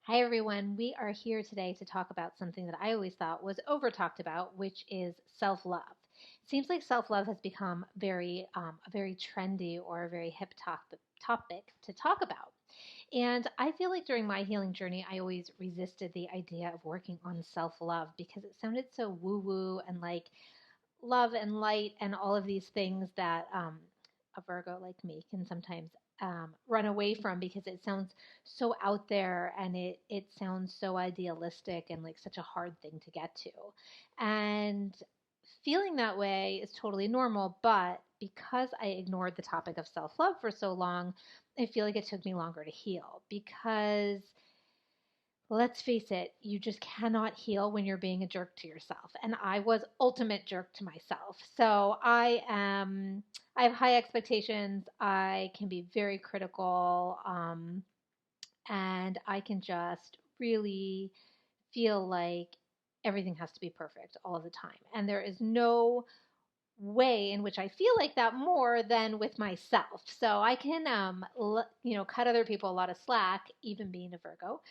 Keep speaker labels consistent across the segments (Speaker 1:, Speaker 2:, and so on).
Speaker 1: Hi, everyone. We are here today to talk about something that I always thought was over talked about, which is self love. Seems like self love has become a very trendy or a very hip topic to talk about. And I feel like during my healing journey, I always resisted the idea of working on self love because it sounded so woo woo and like love and light and all of these things that a Virgo like me can sometimes run away from because it sounds so out there and it sounds so idealistic and like such a hard thing to get to. And feeling that way is totally normal, but because I ignored the topic of self love for so long, I feel like it took me longer to heal because let's face it, you just cannot heal when you're being a jerk to yourself. And I was ultimate jerk to myself. So I have high expectations. I can be very critical. And I can just really feel like everything has to be perfect all of the time. And there is no way in which I feel like that more than with myself. So I can, cut other people a lot of slack, even being a Virgo.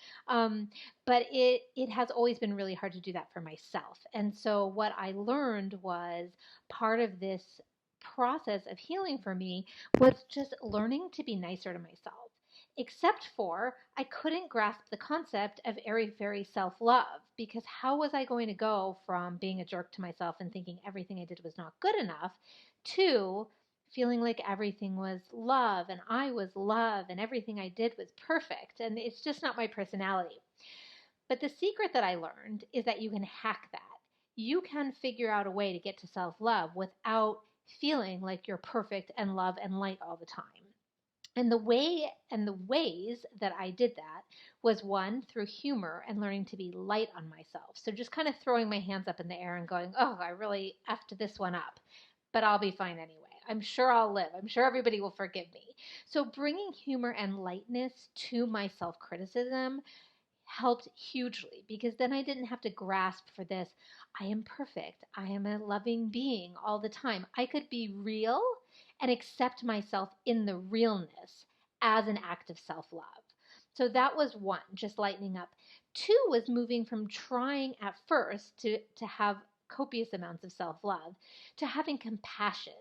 Speaker 1: But it has always been really hard to do that for myself. And so what I learned was part of this process of healing for me was just learning to be nicer to myself. Except for I couldn't grasp the concept of airy fairy self love because how was I going to go from being a jerk to myself and thinking everything I did was not good enough to feeling like everything was love and I was love and everything I did was perfect? And it's just not my personality. But the secret that I learned is that you can hack that. You can figure out a way to get to self love without feeling like you're perfect and love and light all the time. And the ways that I did that was one through humor and learning to be light on myself. So just kind of throwing my hands up in the air and going, "Oh, I really effed this one up, but I'll be fine anyway. I'm sure I'll live. I'm sure everybody will forgive me." So bringing humor and lightness to my self-criticism helped hugely because then I didn't have to grasp for this. I am perfect. I am a loving being all the time. I could be real and accept myself in the realness as an act of self love. So that was one, just lightening up. Two was moving from trying at first to have copious amounts of self love to having compassion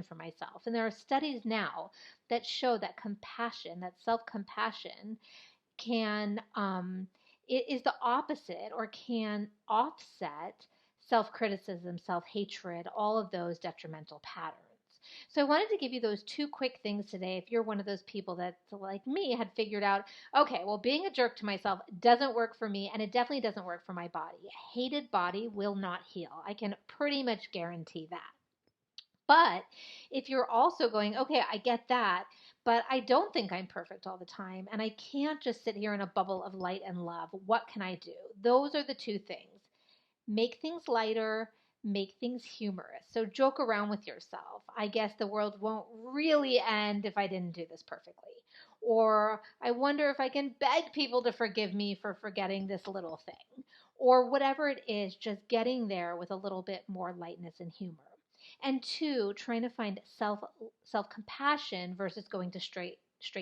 Speaker 1: for myself. And there are studies now that show that compassion, that self compassion, can it is the opposite or can offset self-criticism, self-hatred, all of those detrimental patterns. So I wanted to give you those two quick things today if you're one of those people that like me had figured out, okay, well being a jerk to myself doesn't work for me and it definitely doesn't work for my body. A hated body will not heal. I can pretty much guarantee that. But if you're also going, okay, I get that, but I don't think I'm perfect all the time, and I can't just sit here in a bubble of light and love, what can I do? Those are the two things. Make things lighter, make things humorous. So joke around with yourself. I guess the world won't really end if I didn't do this perfectly. Or I wonder if I can beg people to forgive me for forgetting this little thing. Or whatever it is, just getting there with a little bit more lightness and humor. And two, trying to find self compassion versus going to straight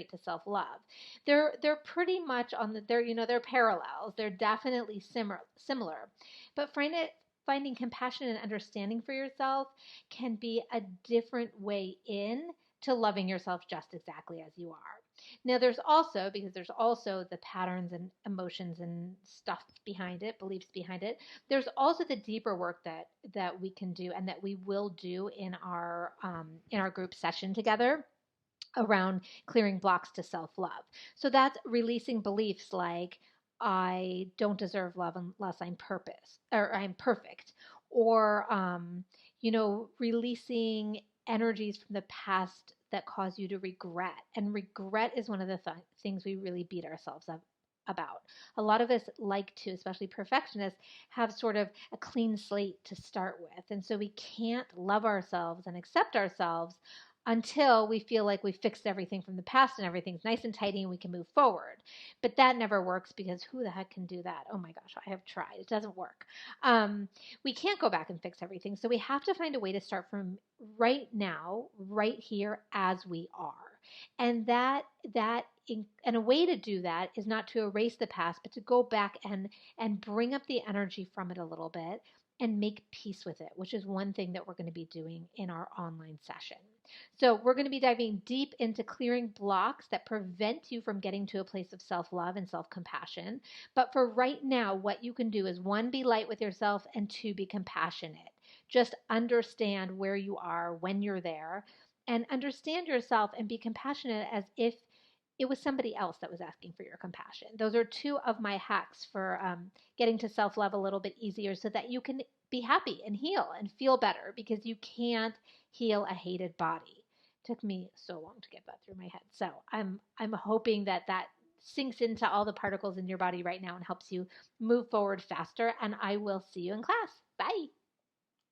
Speaker 1: to self love. They're pretty much on the they're parallels. They're definitely similar, but finding compassion and understanding for yourself can be a different way in to loving yourself just exactly as you are. Now there's also the patterns and emotions and stuff behind it, beliefs behind it. There's also the deeper work that we can do and that we will do in our group session together around clearing blocks to self-love. So that's releasing beliefs like I don't deserve love unless I'm purpose or I'm perfect, or releasing energies from the past that cause you to regret. And regret is one of the things we really beat ourselves up about. A lot of us like to, especially perfectionists, have sort of a clean slate to start with. And so we can't love ourselves and accept ourselves until we feel like we fixed everything from the past and everything's nice and tidy and we can move forward. But that never works because who the heck can do that? Oh my gosh, I have tried. It doesn't work. We can't go back and fix everything. So we have to find a way to start from right now, right here as we are. And and a way to do that is not to erase the past, but to go back and bring up the energy from it a little bit and make peace with it, which is one thing that we're going to be doing in our online session. So, we're going to be diving deep into clearing blocks that prevent you from getting to a place of self love and self compassion. But for right now, what you can do is one, be light with yourself, and two, be compassionate. Just understand where you are when you're there, and understand yourself and be compassionate as if it was somebody else that was asking for your compassion. Those are two of my hacks for getting to self love a little bit easier so that you can be happy and heal and feel better, because you can't heal a hated body. It took me so long to get that through my head. So I'm hoping that that sinks into all the particles in your body right now and helps you move forward faster. And I will see you in class. Bye.